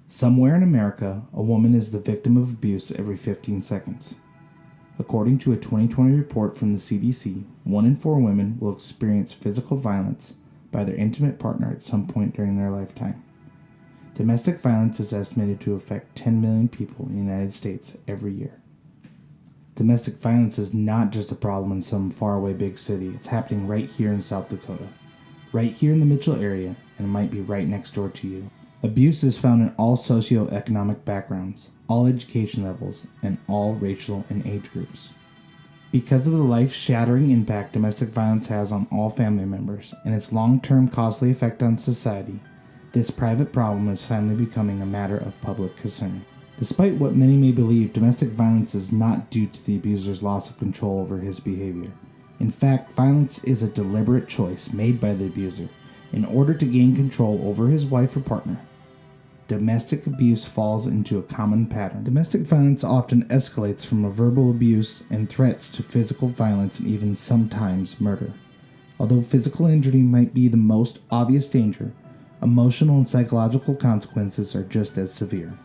Somewhere in America, a woman is the victim of abuse every 15 seconds. According to a 2020 report from the CDC, 1 in 4 women will experience physical violence by their intimate partner at some point during their lifetime. Domestic violence is estimated to affect 10 million people in the United States every year. Domestic violence is not just a problem in some faraway big city. It's happening right here in South Dakota, right here in the Mitchell area, and it might be right next door to you. Abuse is found in all socioeconomic backgrounds, all education levels, and all racial and age groups. Because of the life-shattering impact domestic violence has on all family members and its long-term costly effect on society, this private problem is finally becoming a matter of public concern. Despite what many may believe, domestic violence is not due to the abuser's loss of control over his behavior. In fact, violence is a deliberate choice made by the abuser in order to gain control over his wife or partner. Domestic abuse falls into a common pattern. Domestic violence often escalates from a verbal abuse and threats to physical violence and even sometimes murder. Although physical injury might be the most obvious danger, emotional and psychological consequences are just as severe.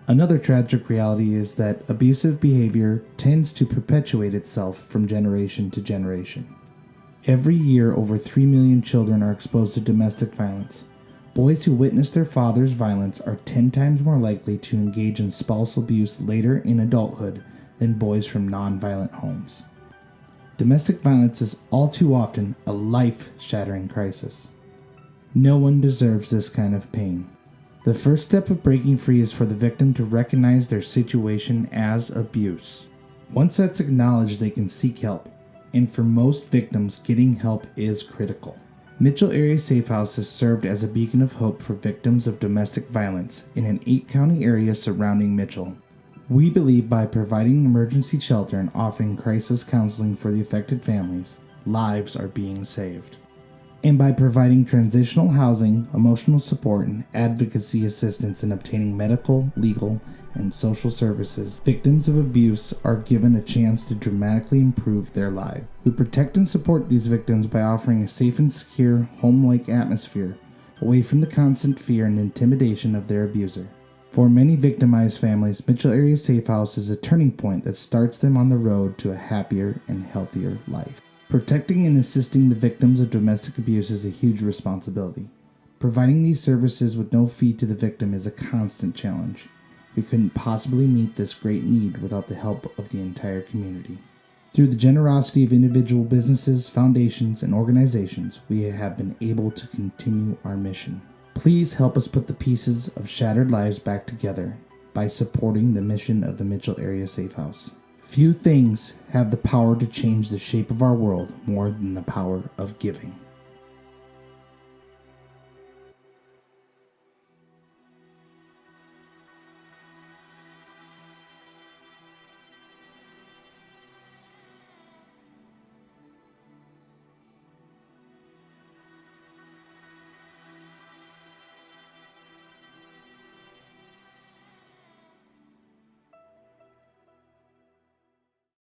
Another tragic reality is that abusive behavior tends to perpetuate itself from generation to generation. Every year, over 3 million children are exposed to domestic violence. Boys who witness their father's violence are 10 times more likely to engage in spousal abuse later in adulthood than boys from non-violent homes. Domestic violence is all too often a life-shattering crisis. No one deserves this kind of pain. The first step of breaking free is for the victim to recognize their situation as abuse. Once that's acknowledged, they can seek help, and for most victims, getting help is critical. Mitchell Area Safe House has served as a beacon of hope for victims of domestic violence in an 8-county area surrounding Mitchell. We believe by providing emergency shelter and offering crisis counseling for the affected families, lives are being saved. And by providing transitional housing, emotional support, and advocacy assistance in obtaining medical, legal, and social services, victims of abuse are given a chance to dramatically improve their lives. We protect and support these victims by offering a safe and secure, home-like atmosphere, away from the constant fear and intimidation of their abuser. For many victimized families, Mitchell Area Safe House is a turning point that starts them on the road to a happier and healthier life. Protecting and assisting the victims of domestic abuse is a huge responsibility. Providing these services with no fee to the victim is a constant challenge. We couldn't possibly meet this great need without the help of the entire community. Through the generosity of individual businesses, foundations, and organizations, we have been able to continue our mission. Please help us put the pieces of shattered lives back together by supporting the mission of the Mitchell Area Safe House. Few things have the power to change the shape of our world more than the power of giving.